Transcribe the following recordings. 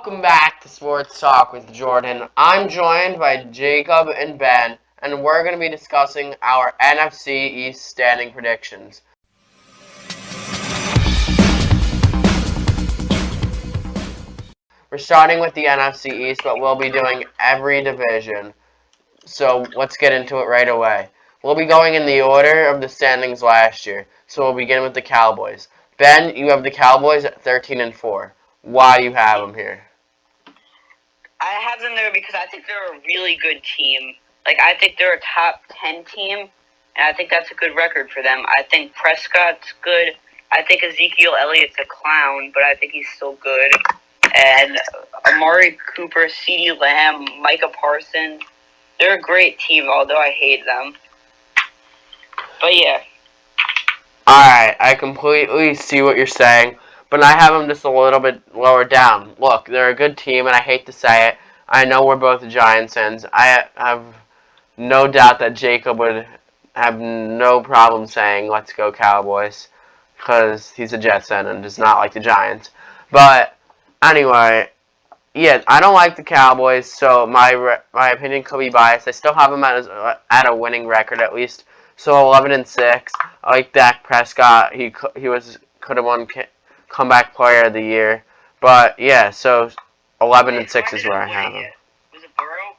Welcome back to Sports Talk with Jordan. I'm joined by Jacob and Ben, and we're going to be discussing our NFC East standing predictions. We're starting with the NFC East, but we'll be doing every division. So let's get into it right away. We'll be going in the order of the standings last year. So we'll begin with the Cowboys. Ben, you have the Cowboys at 13-4. Why do you have them here? I have them there because I think they're a really good team. I think they're a top 10 team, and I think that's a good record for them. I think Prescott's good. I think Ezekiel Elliott's a clown, but I think he's still good. And Amari Cooper, CeeDee Lamb, Micah Parsons, they're a great team, although I hate them. But yeah. Alright, I completely see what you're saying, but I have them just a little bit lower down. Look, they're a good team, and I hate to say it. I know we're both Giants fans. I have no doubt that Jacob would have no problem saying, let's go Cowboys, because he's a Jets fan and does not like the Giants. But anyway, yeah, I don't like the Cowboys, so my opinion could be biased. I still have them at a winning record at least. So 11-6. I like Dak Prescott. He could have won comeback player of the year. But yeah, so 11-6 is where I have him. Was it Burrow?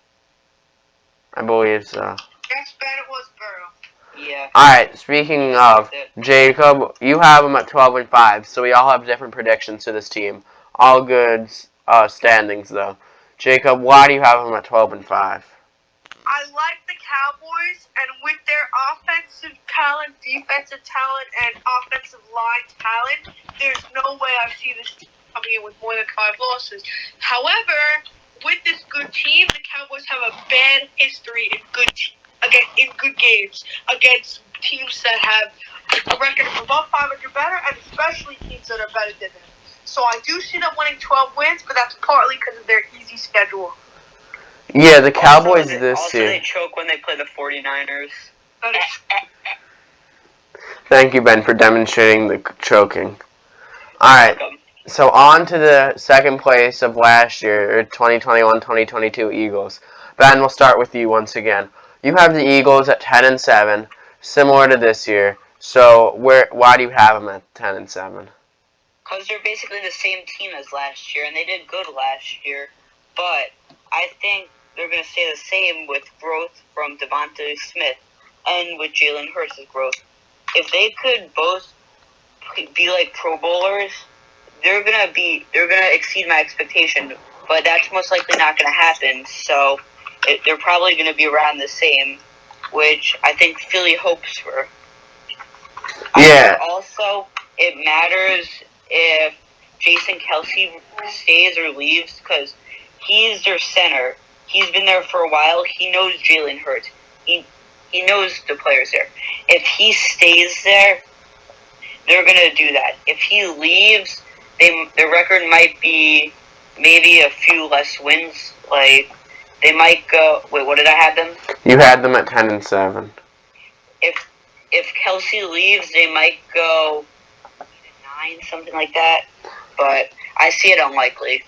I believe so. Yes, Ben, it was Burrow. Yeah. Alright, speaking of, Jacob, you have them at 12-5, so we all have different predictions to this team. All good standings, though. Jacob, why do you have them at 12-5? I like the Cowboys, and with their offensive talent, defensive talent, and offensive line talent, there's no way I see this team coming in with more than 5 losses. However, with this good team, the Cowboys have a bad history in good games against teams that have a record of above 500 better, and especially teams that are better than them. So I do see them winning 12 wins, but that's partly because of their easy schedule. Yeah, the Cowboys this year. Also, they choke when they play the 49ers. Thank you, Ben, for demonstrating the choking. Alright, so on to the second place of last year, 2021-2022 Eagles. Ben, we'll start with you once again. You have the Eagles at 10-7, similar to this year. So why do you have them at 10-7? Because they're basically the same team as last year, and they did good last year. But I think they're going to stay the same with growth from Devontae Smith and with Jalen Hurts' growth. If they could both be like Pro Bowlers, they're gonna exceed my expectation. But that's most likely not going to happen. So they're probably going to be around the same, which I think Philly hopes for. Yeah. Also, it matters if Jason Kelsey stays or leaves because he's their center. He's been there for a while. He knows Jalen Hurts. He knows the players there. If he stays there, they're going to do that. If he leaves, their record might be maybe a few less wins. Like, they might go... Wait, what did I have them? You had them at 10-7. If Kelsey leaves, they might go 9, something like that. But I see it unlikely.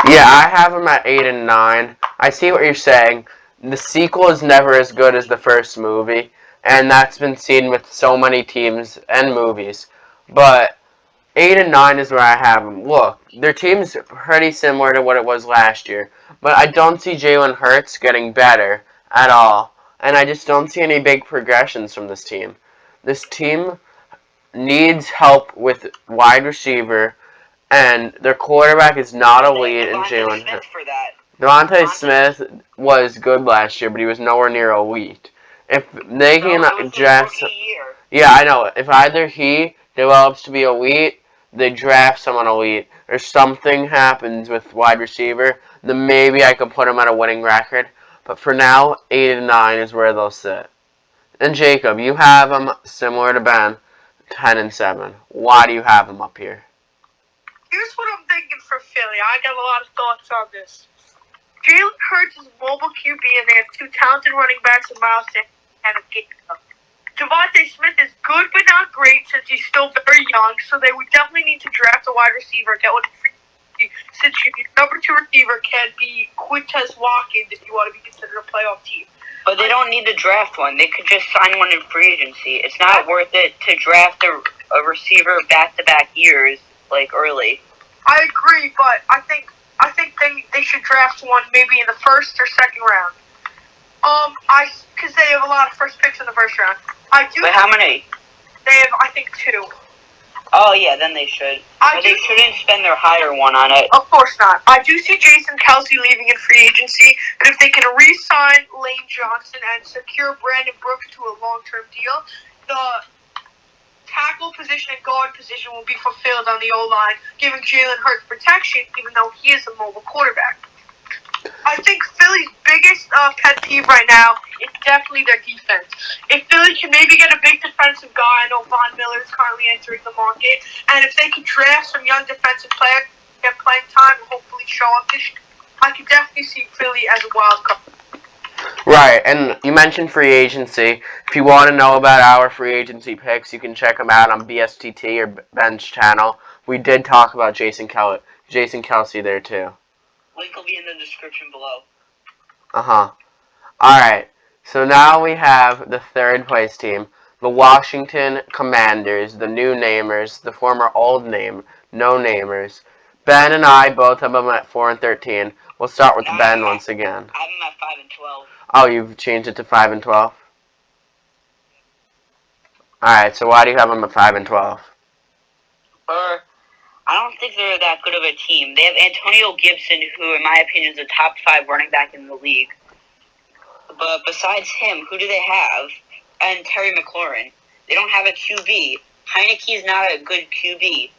Yeah, I have them at 8-9. I see what you're saying. The sequel is never as good as the first movie, and that's been seen with so many teams and movies. But 8-9 is where I have them. Look, their team's pretty similar to what it was last year, but I don't see Jalen Hurts getting better at all, and I just don't see any big progressions from this team. This team needs help with wide receiver, and their quarterback is not elite in Jalen Hurts. Devontae Smith was good last year, but he was nowhere near elite. If they can draft... Yeah, I know. If either he develops to be elite, they draft someone elite, or something happens with wide receiver, then maybe I could put him at a winning record. But for now, 8-9 is where they'll sit. And Jacob, you have them similar to Ben, 10-7. Why do you have them up here? Here's what I'm thinking for Philly. I got a lot of thoughts on this. Jalen Hurts is mobile QB, and they have 2 talented running backs in Miles and a Gator. Devontae Smith is good but not great since he's still very young, so they would definitely need to draft a wide receiver, get one in free since your number 2 receiver can be Quintez Watkins if you want to be considered a playoff team. But they don't need to draft one. They could just sign one in free agency. It's not worth it to draft a receiver back-to-back years, like, early. I agree, but I think they should draft one maybe in the first or second round. Because they have a lot of first picks in the first round. But how many? They have, I think, 2. Oh, yeah, then they should. But they shouldn't spend their higher one on it. Of course not. I do see Jason Kelsey leaving in free agency, but if they can re-sign Lane Johnson and secure Brandon Brooks to a long-term deal, the tackle position and guard position will be fulfilled on the O-line, giving Jalen Hurts protection, even though he is a mobile quarterback. I think Philly's biggest pet peeve right now is definitely their defense. If Philly can maybe get a big defensive guy, I know Von Miller is currently entering the market, and if they can draft some young defensive players, get playing time, and hopefully show up this year, I could definitely see Philly as a wild card. Right, and you mentioned free agency. If you want to know about our free agency picks, you can check them out on BSTT or Ben's channel. We did talk about Jason Kelsey there too. Link will be in the description below. Alright, so now we have the third place team, the Washington Commanders, the new namers, the former old name, no namers. Ben and I both have them at 4 and 13. We'll start with Ben once again. I have them at 5 and 12. Oh, you've changed it to 5 and 12? Alright, so why do you have them at 5 and 12? I don't think they're that good of a team. They have Antonio Gibson, who, in my opinion, is a top 5 running back in the league. But besides him, who do they have? And Terry McLaurin. They don't have a QB. Heineke is not a good QB.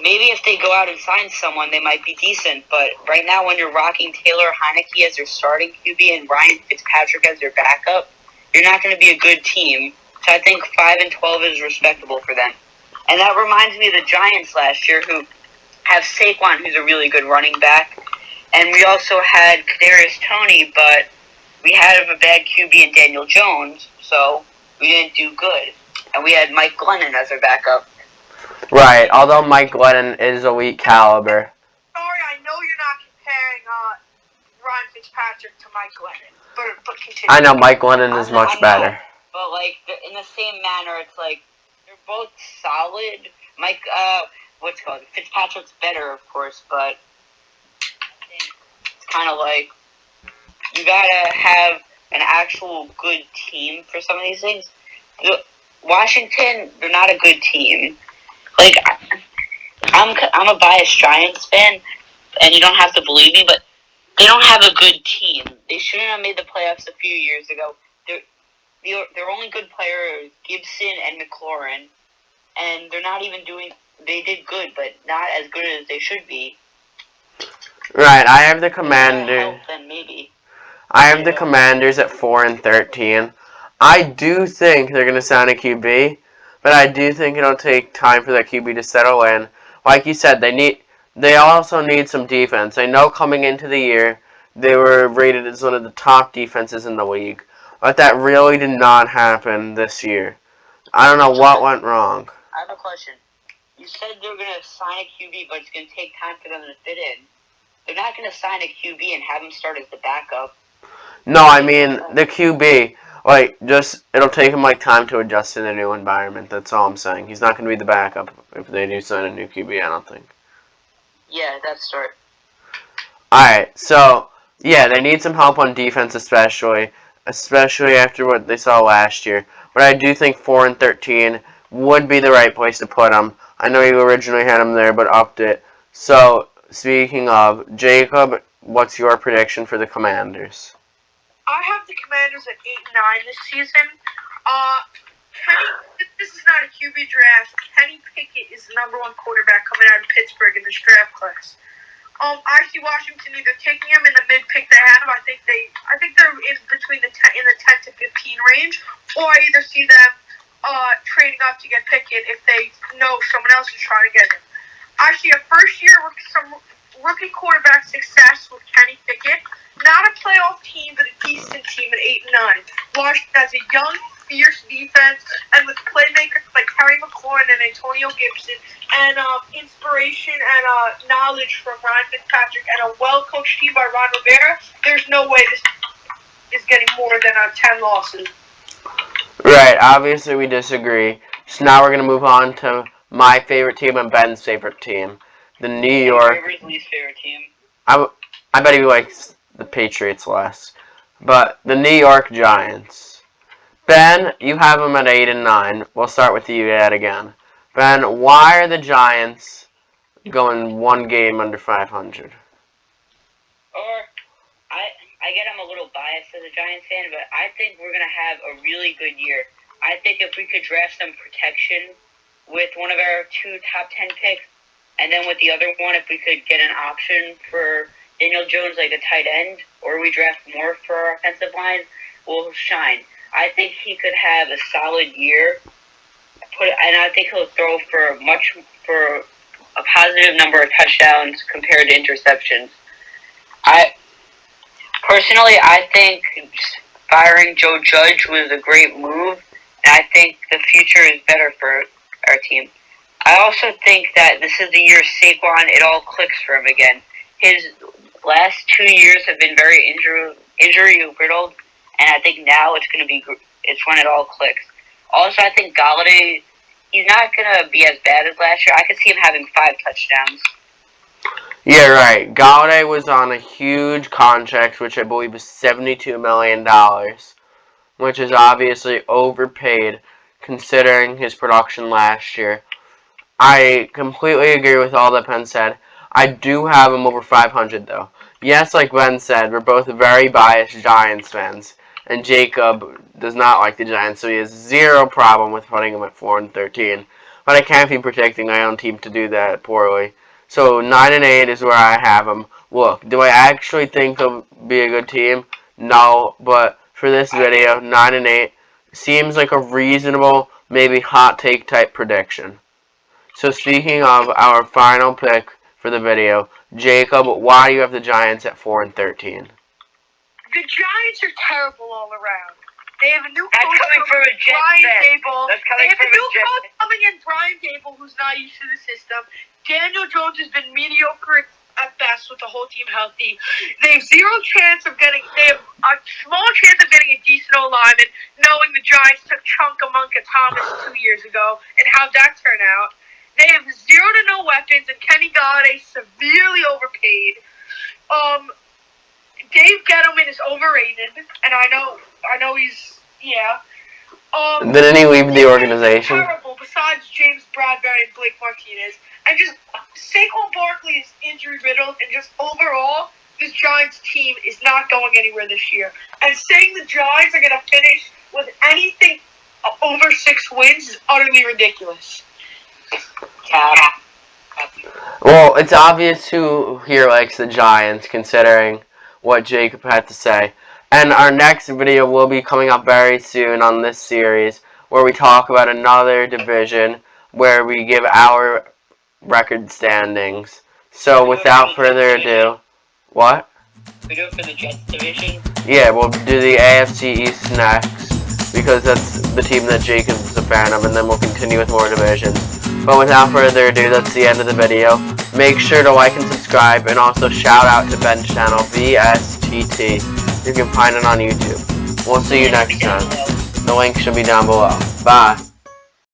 Maybe if they go out and sign someone, they might be decent. But right now, when you're rocking Taylor Heineke as your starting QB and Ryan Fitzpatrick as your backup, you're not going to be a good team. So I think 5 and 12 is respectable for them. And that reminds me of the Giants last year, who have Saquon, who's a really good running back. And we also had Kadarius Toney, but we had a bad QB in Daniel Jones, so we didn't do good. And we had Mike Glennon as our backup. Right, although Mike Glennon is elite caliber. Sorry, I know you're not comparing Ryan Fitzpatrick to Mike Glennon, but continue. I know Mike Glennon is much better. But, like, in the same manner, it's like, they're both solid. Fitzpatrick's better, of course, but I think it's kind of like, you gotta have an actual good team for some of these things. Washington, they're not a good team. Like, I'm a biased Giants fan, and you don't have to believe me, but they don't have a good team. They shouldn't have made the playoffs a few years ago. Their only good player is Gibson and McLaurin, and they're not even doing. They did good, but not as good as they should be. Right, I have the Commanders. Then maybe. I have the Commanders at 4 and 13. I do think they're going to sign a QB, but I do think it'll take time for that QB to settle in. Like you said, they also need some defense. I know coming into the year, they were rated as one of the top defenses in the league, but that really did not happen this year. I don't know what went wrong. I have a question. You said they're going to sign a QB, but it's going to take time for them to fit in. They're not going to sign a QB and have him start as the backup. No, I mean, the QB, it'll take him, time to adjust in a new environment. That's all I'm saying. He's not going to be the backup if they do sign a new QB, I don't think. Yeah, that's right. Alright, so, yeah, they need some help on defense especially after what they saw last year. But I do think 4 and 13 would be the right place to put them. I know you originally had them there, but upped it. So, speaking of, Jacob, what's your prediction for the Commanders? I have the Commanders at 8 and 9 this season. This is not a QB draft. Kenny Pickett is the #1 quarterback coming out of Pittsburgh in this draft class. I see Washington either taking him in the mid pick they have. I think they're in between the 10 to 15 range, or I either see them trading up to get Pickett if they know someone else is trying to get him. I see a first year rookie quarterback success with Kenny Pickett. Not a playoff team, but a decent team at 8 and 9. Washington has a young fierce defense and with playmakers like Terry McLaurin and Antonio Gibson and inspiration and knowledge from Ryan Fitzpatrick and a well-coached team by Ron Rivera, there's no way this is getting more than 10 losses. Right, obviously we disagree. So now we're going to move on to my favorite team and Ben's favorite team. The New York... River's least favorite team. I bet he likes the Patriots less. But the New York Giants. Ben, you have them at 8-9. We'll start with you yet again. Ben, why are the Giants going one game under 500? I get I'm a little biased as a Giants fan, but I think we're going to have a really good year. I think if we could draft some protection with one of our 2 top 10 picks, and then with the other one, if we could get an option for Daniel Jones like a tight end, or we draft more for our offensive line, we'll shine. I think he could have a solid year, and I think he'll throw for a positive number of touchdowns compared to interceptions. Personally, I think firing Joe Judge was a great move, and I think the future is better for our team. I also think that this is the year Saquon, it all clicks for him again. His last 2 years have been very injury-riddled, and I think now it's when it all clicks. Also, I think Galladay, he's not going to be as bad as last year. I could see him having 5 touchdowns. Yeah, right. Galladay was on a huge contract, which I believe is $72 million, which is obviously overpaid considering his production last year. I completely agree with all that Ben said. I do have him over 500, though. Yes, like Ben said, we're both very biased Giants fans, and Jacob does not like the Giants, so he has zero problem with putting him at 4-13. But I can't be predicting my own team to do that poorly. So 9-8 is where I have them. Look, do I actually think they'll be a good team? No, but for this video, 9-8 seems like a reasonable, maybe hot take type prediction. So speaking of our final pick for the video, Jacob, why do you have the Giants at 4-13? The Giants are terrible all around. They have a new That's coach coming from a Jets Brian fan. Dable. That's They coming have a from a new Jets coach coming in, Brian Dable, who's not used to the system. Daniel Jones has been mediocre at best with the whole team healthy. They have they have a small chance of getting a decent alignment, knowing the Giants took Chunkamunka Thomas 2 years ago, and how'd that turn out? They have 0 to no weapons, and Kenny Galladay severely overpaid. Dave Gettleman is overrated, and I know he's, yeah. Didn't he leave the organization? Terrible, besides James Bradbury and Blake Martinez. And just, Saquon Barkley is injury-riddled, and just overall, this Giants team is not going anywhere this year. And saying the Giants are going to finish with anything over 6 wins is utterly ridiculous. Well, it's obvious who here likes the Giants, considering what Jacob had to say. And our next video will be coming up very soon on this series, where we talk about another division, where we give our record standings. So without further ado, what? We do it for the Jets division? Yeah, we'll do the AFC East next, because that's the team that Jacob's a fan of, and then we'll continue with more divisions. But without further ado, that's the end of the video. Make sure to like and subscribe, and also shout out to Ben's channel, VSTT. You can find it on YouTube. We'll see you next time. The link should be down below. Bye.